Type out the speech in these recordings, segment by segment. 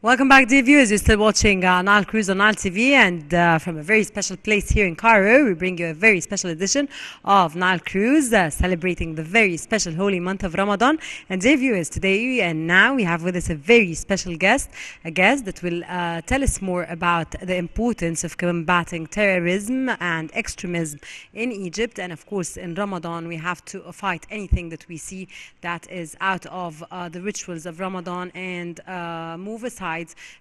Welcome back, dear viewers. You're still watching Nile Cruise on Nile TV, and from a very special place here in Cairo, we bring you a very special edition of Nile Cruise, celebrating the very special holy month of Ramadan. And dear viewers, today and now we have with us a very special guest, a guest that will tell us more about the importance of combating terrorism and extremism in Egypt. And of course, in Ramadan, we have to fight anything that we see that is out of the rituals of Ramadan and move aside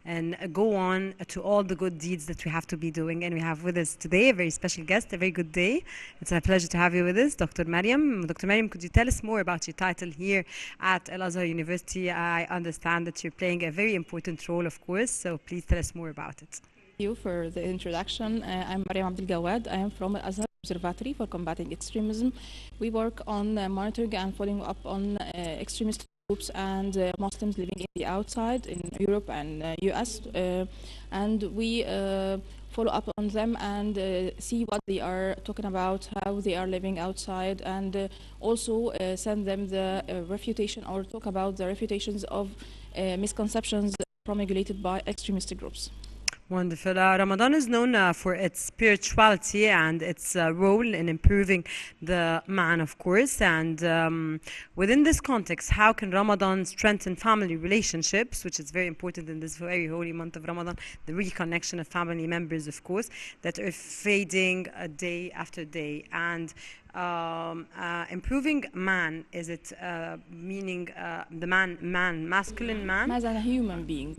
and go on to all the good deeds that we have to be doing. And we have with us today a very special guest. A very good day. It's a pleasure to have you with us, Dr. Mariam. Dr. Mariam, could you tell us more about your title here at Al-Azhar University? I understand that you're playing a very important role, of course, so please tell us more about it. Thank you for the introduction. I'm Mariam Abdel Gawad. I am from Al-Azhar Observatory for Combating Extremism. We work on monitoring and following up on extremist groups and Muslims living in the outside in Europe and US, and we follow up on them and see what they are talking about, how they are living outside, and also send them the refutation or talk about the refutations of misconceptions promulgated by extremist groups. Wonderful. Ramadan is known for its spirituality and its role in improving the man, of course. And within this context, how can Ramadan strengthen family relationships, which is very important in this very holy month of Ramadan, the reconnection of family members, of course, that are fading day after day. And improving man, is it meaning the masculine man? As a human being.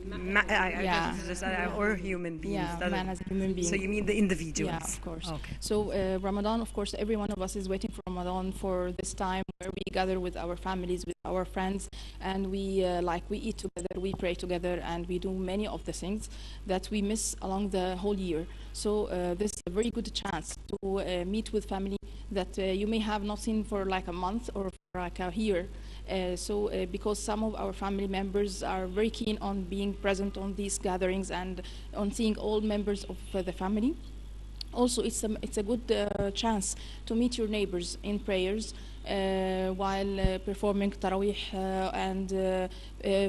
Or human beings. Yeah, man as a human being. So you mean the individuals? Yeah, of course. Okay. So Ramadan, of course, every one of us is waiting for Ramadan, for this time where we gather with our families, with our friends, and we eat together, we pray together, and we do many of the things that we miss along the whole year. So this is a very good chance to meet with family that you may have not seen for like a month or for like a year. Because some of our family members are very keen on being present on these gatherings and on seeing all members of the family. Also, it's a good chance to meet your neighbors in prayers while performing Taraweeh and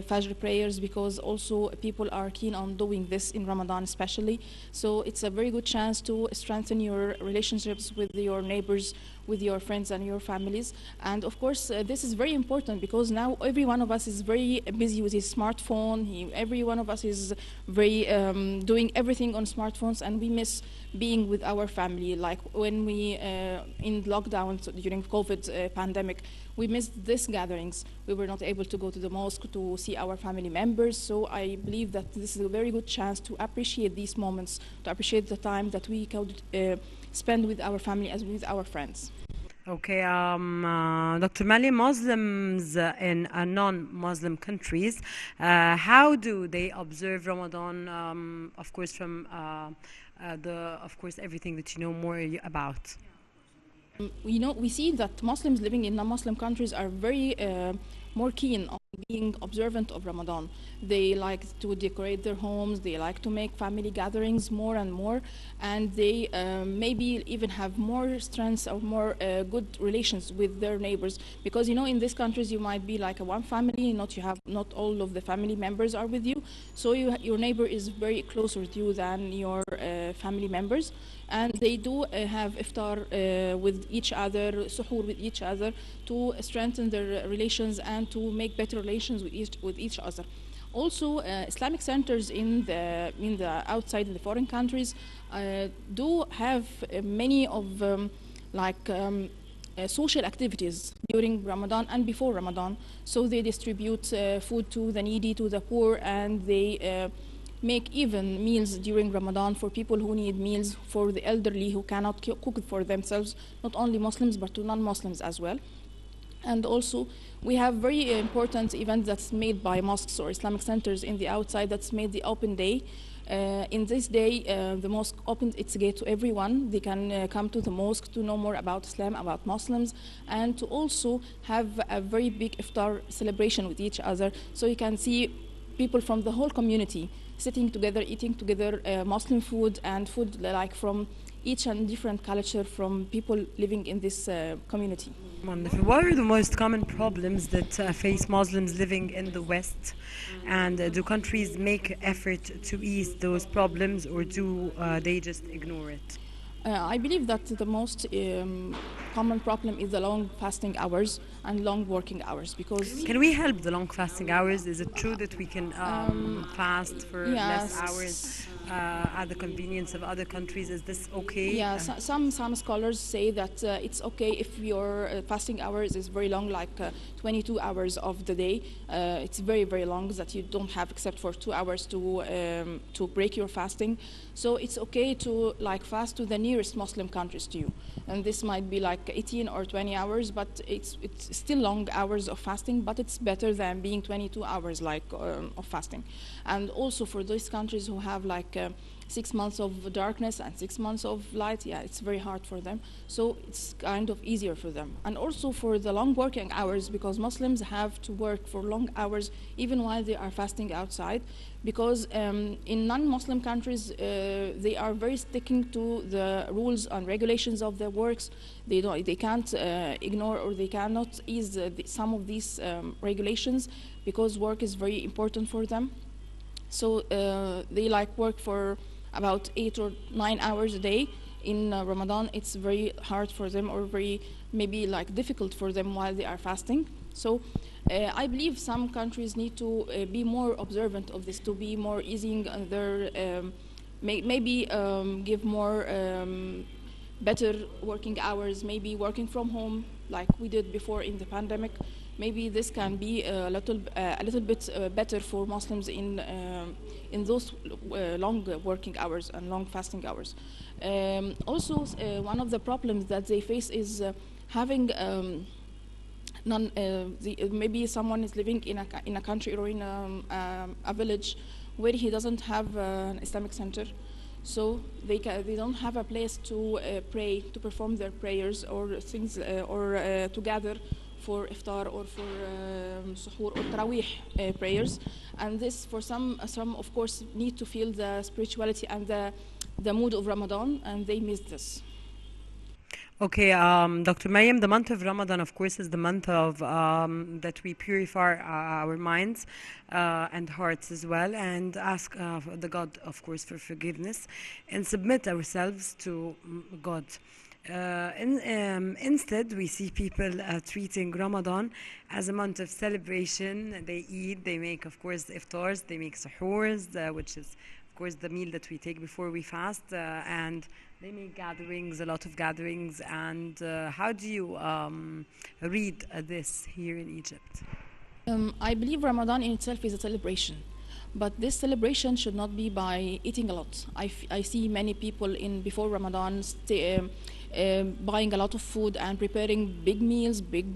Fajr prayers, because also people are keen on doing this in Ramadan especially. So it's a very good chance to strengthen your relationships with your neighbors, with your friends and your families. And of course, this is very important because now every one of us is very busy with his smartphone. Every one of us is very doing everything on smartphones, and we miss being with our family. Like when we in lockdown during COVID pandemic, we missed these gatherings. We were not able to go to the mosque to see our family members. So I believe that this is a very good chance to appreciate these moments, to appreciate the time that we could spend with our family as with our friends. Okay, Dr. Mali, Muslims in non-Muslim countries, how do they observe Ramadan? Of course, from everything that you know more about. We see that Muslims living in non-Muslim countries are very more keen on being observant of Ramadan. They like to decorate their homes, they like to make family gatherings more and more, and they maybe even have more strengths or more good relations with their neighbors, because in these countries you might be like a one family, not all of the family members are with you, so your neighbor is very close with you than your family members, and they do have iftar with each other, suhoor with each other, to strengthen their relations and to make better relations with each other. Also, Islamic centers in the outside, in the foreign countries, do have many of social activities during Ramadan and before Ramadan. So they distribute food to the needy, to the poor, and they make even meals during Ramadan for people who need meals, for the elderly who cannot cook for themselves, not only Muslims but to non-Muslims as well. And also, we have very important events that's made by mosques or Islamic centers in the outside, that's made the open day. In this day, the mosque opens its gate to everyone. They can come to the mosque to know more about Islam, about Muslims, and to also have a very big iftar celebration with each other. So you can see people from the whole community sitting together, eating together Muslim food and food like from each and different culture from people living in this community. Wonderful. What are the most common problems that face Muslims living in the West? And do countries make effort to ease those problems, or do they just ignore it? I believe that the most common problem is the long fasting hours and long working hours, because Can we help the long fasting hours? Is it true that we can fast for less hours at the convenience of other countries? Is this okay? Yeah, some scholars say that it's okay if your fasting hours is very long, like 22 hours of the day. It's very, very long, that you don't have except for 2 hours to break your fasting. So it's okay to like fast to the nearest Muslim countries to you, and this might be like 18 or 20 hours, but it's still long hours of fasting, but it's better than being 22 hours like of fasting. And also for those countries who have like 6 months of darkness and 6 months of light, yeah, it's very hard for them. So it's kind of easier for them. And also for the long working hours, because Muslims have to work for long hours even while they are fasting outside, because in non-Muslim countries, they are very sticking to the rules and regulations of their works. They can't ignore, or they cannot ease some of these regulations, because work is very important for them. So they like work for about 8 or 9 hours a day. In Ramadan, it's very hard for them, or very maybe like difficult for them while they are fasting. So I believe some countries need to be more observant of this, to be more easing on their, maybe give more better working hours, maybe working from home like we did before in the pandemic. Maybe this can be a little bit better for Muslims in those long working hours and long fasting hours. Also, one of the problems that they face is having maybe someone is living in a country or in a village where he doesn't have an Islamic center. So they don't have a place to pray, to perform their prayers or things, or to gather for iftar or for suhoor or tarawih prayers. And this, for some of course need to feel the spirituality and the mood of Ramadan, and they miss this. Okay, Dr. Mariam, the month of Ramadan, of course, is the month of that we purify our minds and hearts as well, and ask the God, of course, for forgiveness, and submit ourselves to God. Instead, we see people treating Ramadan as a month of celebration. They eat, they make, of course, iftars, they make suhoors, which is, of course, the meal that we take before we fast, and they make gatherings, a lot of gatherings. And how do you read this here in Egypt? I believe Ramadan in itself is a celebration. But this celebration should not be by eating a lot. I see many people before Ramadan buying a lot of food and preparing big meals, big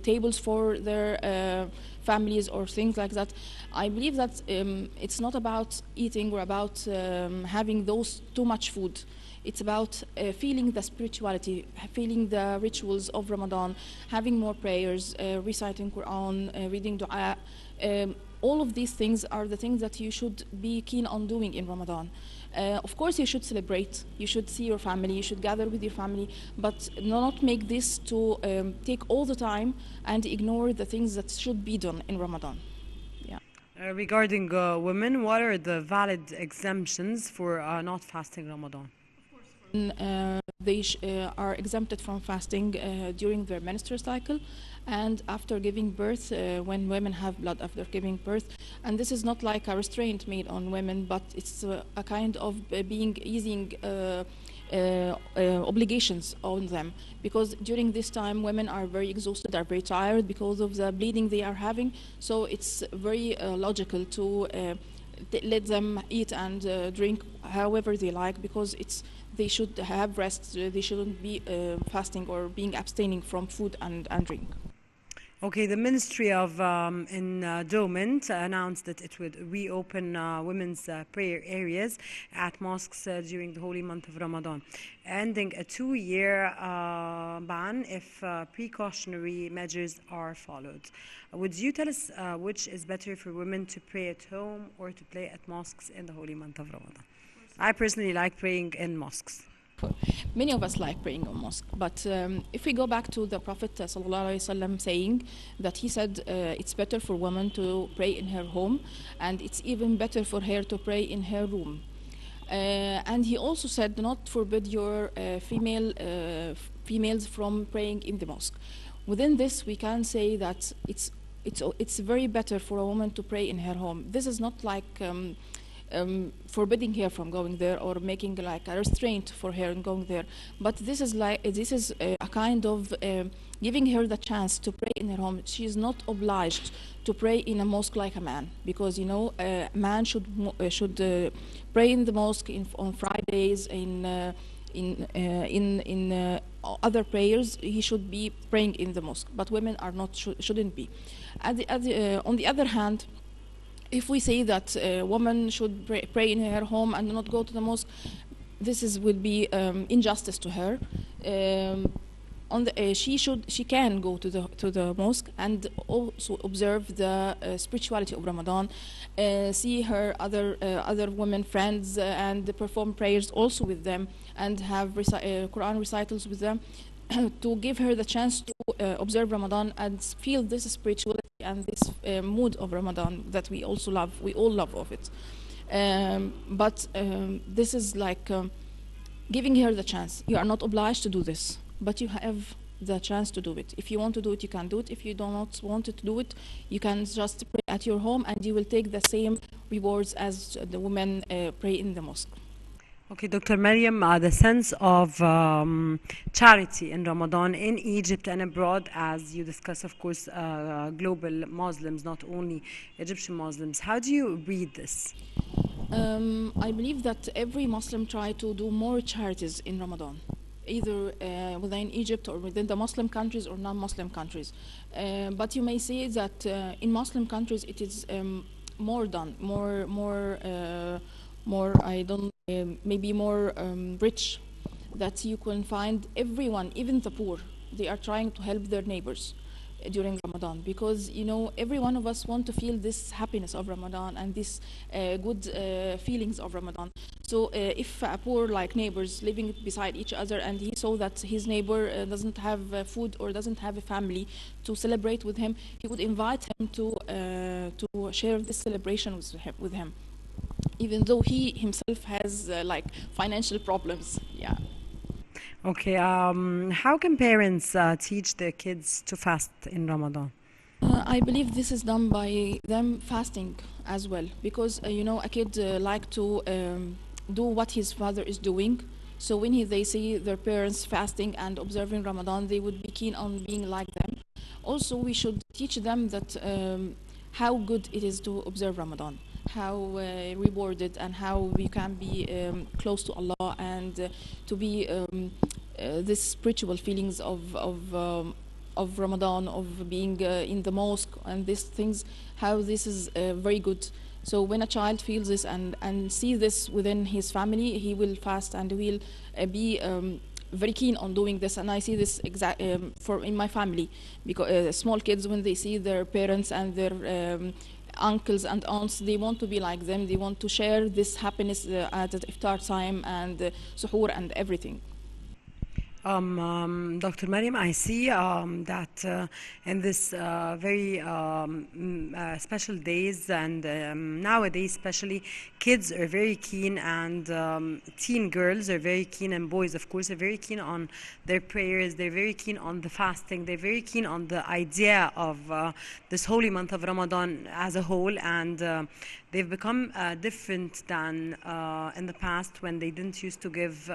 tables for their families or things like that. I believe that it's not about eating or about having those too much food. It's about feeling the spirituality, feeling the rituals of Ramadan, having more prayers, reciting Quran, reading dua. All of these things are the things that you should be keen on doing in Ramadan. Of course, you should celebrate, you should see your family, you should gather with your family, but not make this to take all the time and ignore the things that should be done in Ramadan. Yeah. Regarding women, what are the valid exemptions for not fasting Ramadan? They are exempted from fasting during their menstrual cycle and after giving birth, when women have blood after giving birth. And this is not like a restraint made on women, but it's a kind of easing obligations on them, because during this time women are very exhausted, are very tired because of the bleeding they are having. So it's very logical to let them eat and drink however they like, because they should have rest. They shouldn't be fasting or being abstaining from food and drink. Okay, the Ministry of Endowment announced that it would reopen women's prayer areas at mosques during the holy month of Ramadan, ending a 2-year ban if precautionary measures are followed. Would you tell us which is better for women, to pray at home or to pray at mosques in the holy month of Ramadan? I personally like praying in mosques. Many of us like praying in mosque, but if we go back to the Prophet ﷺ saying that he said it's better for women to pray in her home, and it's even better for her to pray in her room. And he also said, do not forbid your females from praying in the mosque. Within this, we can say that it's very better for a woman to pray in her home. This is not like forbidding her from going there or making like a restraint for her in going there, but this is a kind of giving her the chance to pray in her home. She is not obliged to pray in a mosque like a man, because a man should pray in the mosque on Fridays, in other prayers he should be praying in the mosque, but women are not shouldn't be. On the other hand, if we say that a woman should pray in her home and not go to the mosque, will be injustice to her. She can go to the mosque and also observe the spirituality of Ramadan, see her other women friends and perform prayers also with them, and have Quran recitals with them, to give her the chance to observe Ramadan and feel this spirituality and this mood of Ramadan that we also love. We all love of it. But this is like giving her the chance. You are not obliged to do this, but you have the chance to do it. If you want to do it, you can do it. If you do not want to do it, you can just pray at your home, and you will take the same rewards as the women pray in the mosque. Okay, Dr. Mariam, the sense of charity in Ramadan in Egypt and abroad, as you discuss, of course, global Muslims, not only Egyptian Muslims. How do you read this? I believe that every Muslim try to do more charities in Ramadan, either within Egypt or within the Muslim countries or non-Muslim countries. But you may say that in Muslim countries it is more done, maybe more rich, that you can find everyone, even the poor, they are trying to help their neighbors during Ramadan, because every one of us want to feel this happiness of Ramadan and this good feelings of Ramadan. So if a poor like neighbors living beside each other, and he saw that his neighbor doesn't have food or doesn't have a family to celebrate with him, he would invite him to share this celebration with him, even though he himself has like financial problems. Yeah. Okay, how can parents teach their kids to fast in Ramadan? I believe this is done by them fasting as well, because a kid like to do what his father is doing. So when they see their parents fasting and observing Ramadan, they would be keen on being like them. Also, we should teach them that how good it is to observe Ramadan, how rewarded, and how we can be close to Allah, and to be this spiritual feelings of Ramadan, of being in the mosque, and these things, how this is very good. So when a child feels this and see this within his family, he will fast and will be very keen on doing this. And I see this in my family, because small kids, when they see their parents and their uncles and aunts, they want to be like them. They want to share this happiness at the iftar time and suhoor and everything. Dr. Mariam, I see that in this very special days, and nowadays especially, kids are very keen, and teen girls are very keen, and boys, of course, are very keen on their prayers. They're very keen on the fasting. They're very keen on the idea of this holy month of Ramadan as a whole, and they've become different than in the past, when they didn't used to give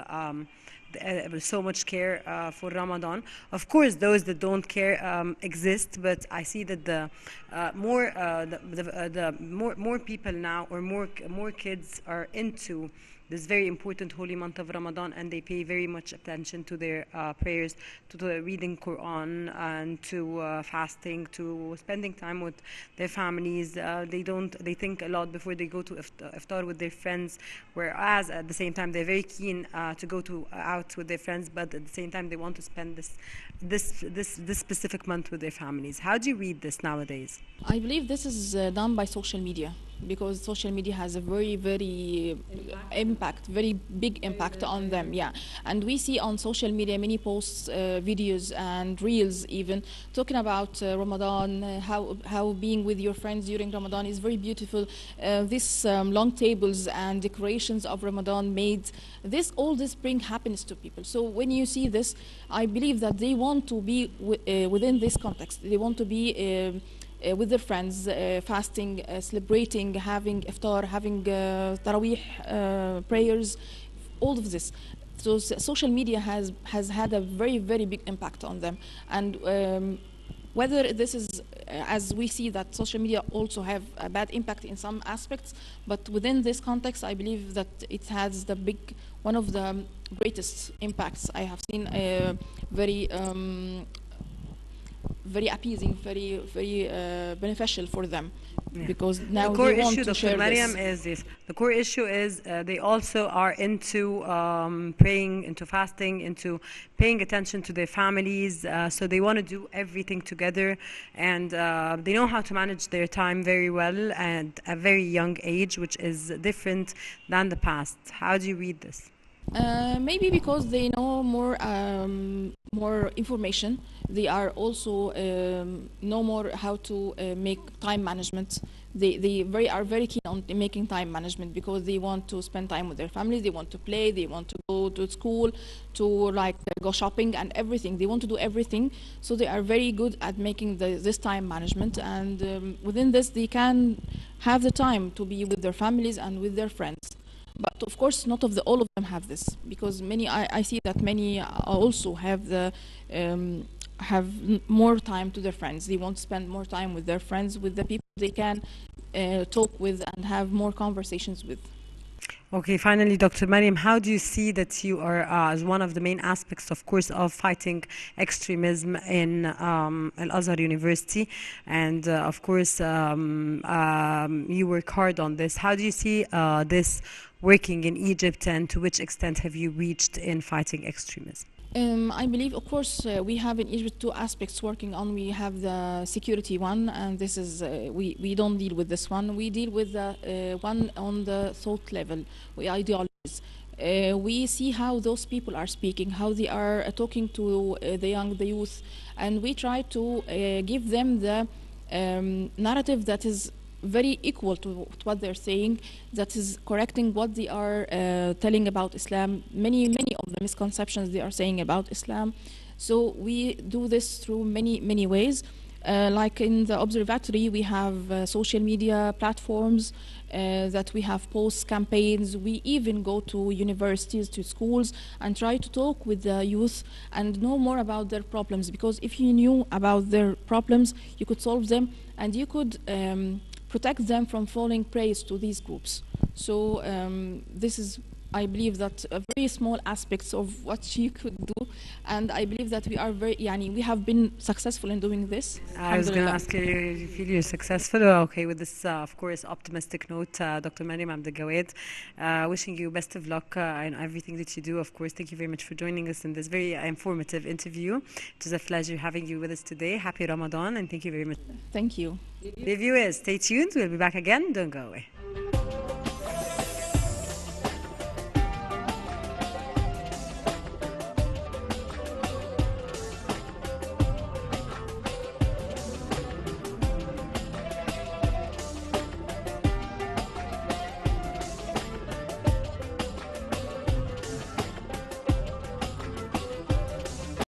so much care for Ramadan. Of course, those that don't care exist, but I see that the more people now, or more kids are into this very important holy month of Ramadan, and they pay very much attention to their prayers, to the reading Quran, and to fasting, to spending time with their families. They think a lot before they go to iftar with their friends, whereas at the same time they're very keen to go out with their friends, but at the same time they want to spend this specific month with their families. How do you read this nowadays? I believe this is done by social media. because social media has a very, very very big impact on them. Yeah, and we see on social media many posts, videos, and reels even talking about Ramadan, how being with your friends during Ramadan is very beautiful. This long tables and decorations of Ramadan made this all this bring happiness to people. So when you see this, I believe that they want to be within this context. They want to be with their friends, fasting, celebrating, having iftar, having tarawih prayers, all of this. So social media has had a very, very big impact on them. And whether this is, as we see that social media also have a bad impact in some aspects, but within this context, I believe that it has one of the greatest impacts I have seen, very very appeasing, very beneficial for them, because now The core they want issue, to Dr. share Mariam, this. is this. The core issue is they also are into praying, into fasting, into paying attention to their families. So they want to do everything together, and they know how to manage their time very well at a very young age, which is different than the past. How do you read this? Maybe because they know more information. They are also know more how to make time management. They are very keen on making time management, because they want to spend time with their families. They want to play. They want to go to school, to like go shopping and everything. They want to do everything. So they are very good at making this time management. And within this, they can have the time to be with their families and with their friends. But of course, not all of them have this, because I see that many also have more time to their friends. They want to spend more time with their friends, with the people they can talk with and have more conversations with. Okay, finally, Dr. Mariam, how do you see that you are, as one of the main aspects, of course, of fighting extremism in Al-Azhar University, and of course, you work hard on this. How do you see this working in Egypt, and to which extent have you reached in fighting extremism? I believe, of course, we have in Egypt two aspects working on. We have the security one, and this is we don't deal with this one. We deal with the one on the thought level, ideologies. We see how those people are speaking, how they are talking to the youth, and we try to give them the narrative that is very equal to what they're saying, that is correcting what they are telling about Islam, many of the misconceptions they are saying about Islam. So we do this through many ways. Like in the observatory, we have social media platforms that we have post campaigns. We even go to universities, to schools, and try to talk with the youth and know more about their problems, because if you knew about their problems, you could solve them, and you could protect them from falling prey to these groups. So this is, I believe, that a very small aspects of what you could do, and I believe that we are we have been successful in doing this. I was going to ask you, you feel you're successful? Okay, with this, of course, optimistic note, Dr. Mariam Abdel Gawad, wishing you best of luck in everything that you do. Of course, thank you very much for joining us in this very informative interview. It was a pleasure having you with us today. Happy Ramadan, and thank you very much. Thank you. The viewers, stay tuned. We'll be back again. Don't go away.